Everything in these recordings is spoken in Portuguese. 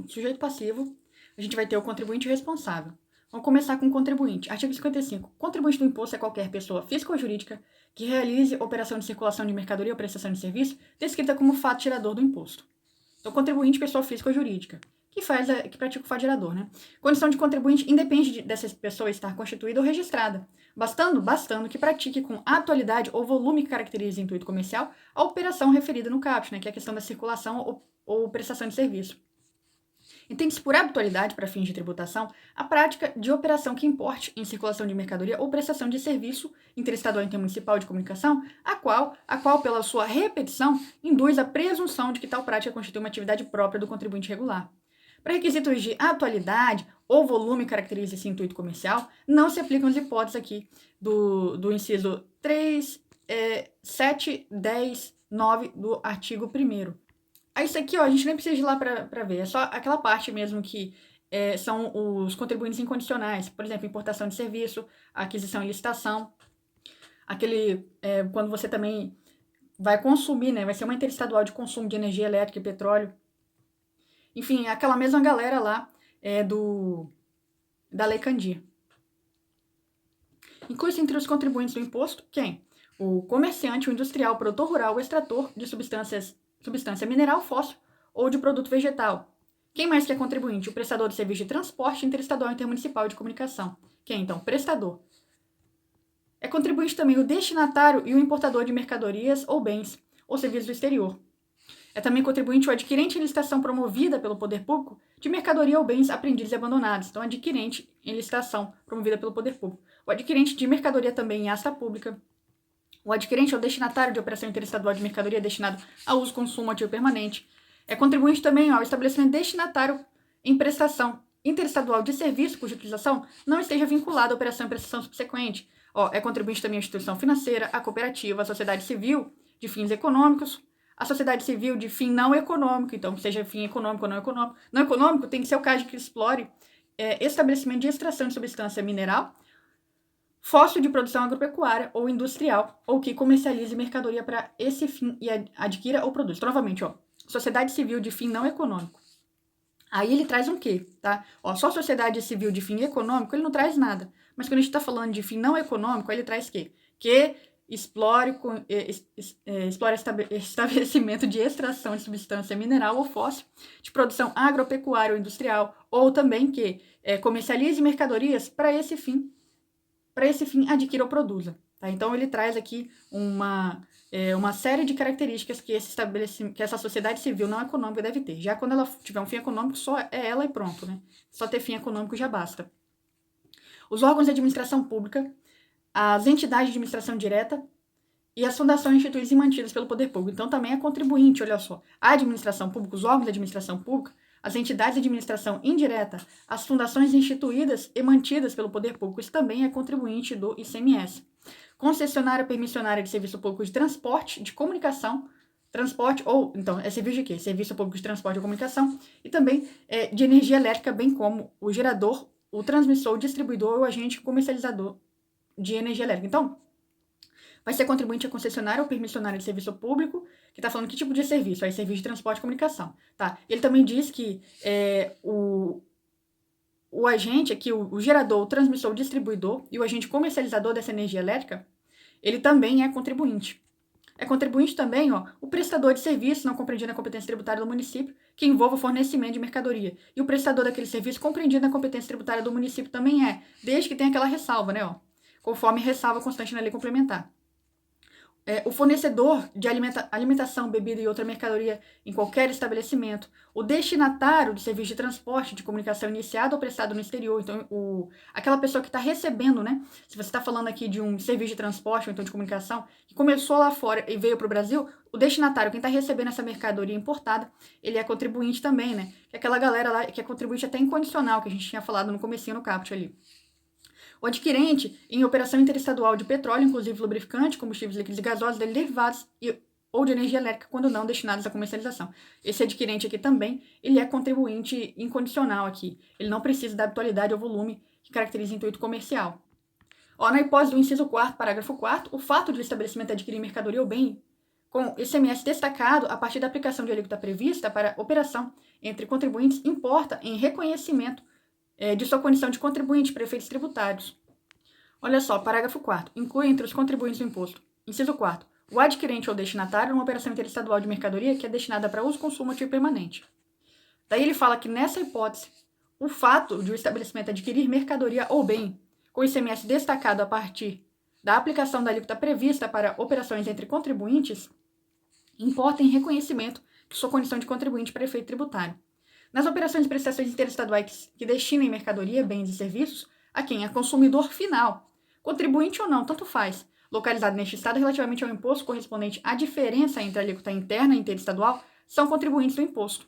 sujeito passivo, a gente vai ter o contribuinte responsável. Vamos começar com o contribuinte. Artigo 55. Contribuinte do imposto é qualquer pessoa física ou jurídica que realize operação de circulação de mercadoria ou prestação de serviço descrita como fato gerador do imposto. Então, contribuinte, pessoa física ou jurídica, que pratica o fato gerador, né? Condição de contribuinte independe dessa pessoa estar constituída ou registrada, bastando que pratique com atualidade ou volume que caracterize intuito comercial a operação referida no caput, né? Que é a questão da circulação ou prestação de serviço. Entende-se por habitualidade, para fins de tributação, a prática de operação que importe em circulação de mercadoria ou prestação de serviço interestadual e intermunicipal de comunicação, a qual, pela sua repetição, induz a presunção de que tal prática constitui uma atividade própria do contribuinte regular. Para requisitos de atualidade ou volume que caracterize esse intuito comercial, não se aplicam as hipóteses aqui do inciso 3, 7, 10, 9 do artigo 1º. Isso aqui, a gente nem precisa ir lá para ver, é só aquela parte mesmo que são os contribuintes incondicionais, por exemplo, importação de serviço, aquisição e licitação, quando você também vai consumir, né, vai ser uma interestadual de consumo de energia elétrica e petróleo, enfim, aquela mesma galera lá da Lei Candir. Inclui-se entre os contribuintes do imposto quem? O comerciante, o industrial, o produtor rural, o extrator de substância mineral, fóssil ou de produto vegetal. Quem mais que é contribuinte? O prestador de serviço de transporte interestadual e intermunicipal de comunicação. Quem, então? Prestador. É contribuinte também o destinatário e o importador de mercadorias ou bens ou serviços do exterior. É também contribuinte o adquirente em licitação promovida pelo poder público de mercadoria ou bens apreendidos e abandonados. Então, adquirente em licitação promovida pelo poder público. O adquirente de mercadoria também em asta pública. O adquirente é o destinatário de operação interestadual de mercadoria destinado a uso, consumo, ativo permanente. É contribuinte também ao estabelecimento destinatário em prestação interestadual de serviço cuja utilização não esteja vinculada à operação e prestação subsequente. É contribuinte também a instituição financeira, a cooperativa, a sociedade civil de fins econômicos, a sociedade civil de fim não econômico, então seja fim econômico ou não econômico. Não econômico tem que ser o caso que explore estabelecimento de extração de substância mineral, fóssil de produção agropecuária ou industrial, ou que comercialize mercadoria para esse fim e adquira ou produz. Então, novamente, sociedade civil de fim não econômico. Aí ele traz um quê, tá? Só sociedade civil de fim econômico, ele não traz nada. Mas quando a gente está falando de fim não econômico, ele traz quê? Que explore estabelecimento de extração de substância mineral ou fóssil, de produção agropecuária ou industrial, ou também que comercialize mercadorias para esse fim adquira ou produza. Tá? Então, ele traz aqui uma série de características que essa sociedade civil não econômica deve ter. Já quando ela tiver um fim econômico, só é ela e pronto. Né? Só ter fim econômico já basta. Os órgãos de administração pública, as entidades de administração direta e as fundações instituídas e mantidas pelo poder público. Então, também é contribuinte, olha só. A administração pública, os órgãos de administração pública, as entidades de administração indireta, as fundações instituídas e mantidas pelo poder público, isso também é contribuinte do ICMS. Concessionária permissionária de serviço público de transporte, de comunicação, então, é serviço de quê? Serviço público de transporte e comunicação, e também de energia elétrica, bem como o gerador, o transmissor, o distribuidor ou o agente comercializador de energia elétrica. Então, vai ser contribuinte a concessionária ou permissionária de serviço público, que está falando que tipo de serviço? Aí, serviço de transporte e comunicação. Tá? Ele também diz que o agente aqui, o gerador, o transmissor, o distribuidor e o agente comercializador dessa energia elétrica, ele também é contribuinte. É contribuinte também o prestador de serviço não compreendido na competência tributária do município, que envolva o fornecimento de mercadoria. E o prestador daquele serviço compreendido na competência tributária do município também desde que tenha aquela ressalva, né? Conforme ressalva constante na lei complementar. O fornecedor de alimentação, bebida e outra mercadoria em qualquer estabelecimento, o destinatário de serviço de transporte, de comunicação iniciado ou prestado no exterior, então aquela pessoa que está recebendo, né? Se você está falando aqui de um serviço de transporte ou então de comunicação, que começou lá fora e veio para o Brasil, o destinatário, quem está recebendo essa mercadoria importada, ele é contribuinte também, né? Que é aquela galera lá que é contribuinte até incondicional, que a gente tinha falado no comecinho no caput ali. O adquirente em operação interestadual de petróleo, inclusive lubrificante, combustíveis líquidos e gasosos, derivados ou de energia elétrica, quando não destinados à comercialização. Esse adquirente aqui também, ele é contribuinte incondicional aqui. Ele não precisa da habitualidade ou volume que caracteriza intuito comercial. Na hipótese do inciso 4º, parágrafo 4º, o fato de o estabelecimento adquirir mercadoria ou bem com ICMS destacado a partir da aplicação de alíquota prevista para operação entre contribuintes importa em reconhecimento de sua condição de contribuinte para efeitos tributários. Olha só, parágrafo 4º. Inclui entre os contribuintes do imposto. Inciso 4º. O adquirente ou destinatário numa operação interestadual de mercadoria que é destinada para uso, consumo ativo permanente. Daí ele fala que, nessa hipótese, o fato de o estabelecimento adquirir mercadoria ou bem com ICMS destacado a partir da aplicação da alíquota prevista para operações entre contribuintes importa em reconhecimento de sua condição de contribuinte para efeito tributário. Nas operações de prestações interestaduais que destinem mercadoria, bens e serviços a quem? A consumidor final, contribuinte ou não, tanto faz, localizado neste estado relativamente ao imposto correspondente à diferença entre a alíquota interna e interestadual, são contribuintes do imposto.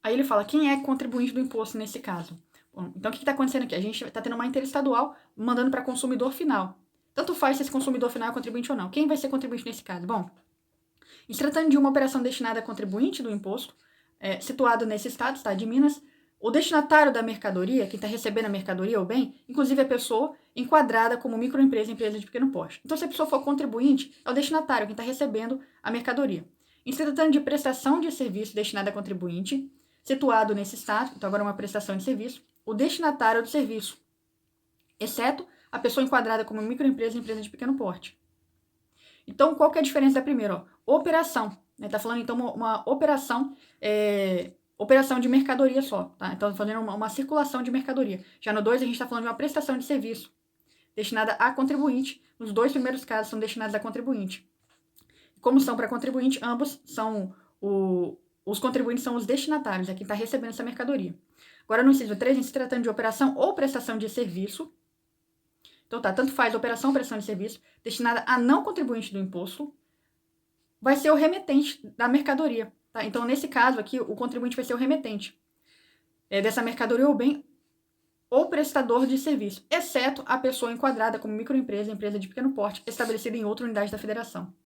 Aí ele fala, quem é contribuinte do imposto nesse caso? Bom, então, o que está acontecendo aqui? A gente está tendo uma interestadual mandando para consumidor final. Tanto faz se esse consumidor final é contribuinte ou não. Quem vai ser contribuinte nesse caso? Bom, em se tratando de uma operação destinada a contribuinte do imposto, situado nesse estado de Minas, o destinatário da mercadoria, quem está recebendo a mercadoria ou bem, inclusive a pessoa enquadrada como microempresa, empresa de pequeno porte. Então, se a pessoa for contribuinte, é o destinatário, quem está recebendo a mercadoria. Em se tratando de prestação de serviço destinada a contribuinte, situado nesse estado, então agora uma prestação de serviço, o destinatário do serviço, exceto a pessoa enquadrada como microempresa, empresa de pequeno porte. Então, qual que é a diferença da primeira? Operação. Está falando, então, uma operação de mercadoria só, tá? Então, fazendo uma circulação de mercadoria. Já no 2, a gente está falando de uma prestação de serviço destinada a contribuinte. Nos 2 primeiros casos, são destinados a contribuinte. Como são para contribuinte, ambos são os contribuintes são os destinatários, é quem está recebendo essa mercadoria. Agora, no inciso 3, em se tratando de operação ou prestação de serviço, então tá, tanto faz operação ou prestação de serviço destinada a não contribuinte do imposto, vai ser o remetente da mercadoria. Tá? Então, nesse caso aqui, o contribuinte vai ser o remetente dessa mercadoria ou bem ou prestador de serviço, exceto a pessoa enquadrada como microempresa, empresa de pequeno porte, estabelecida em outra unidade da federação.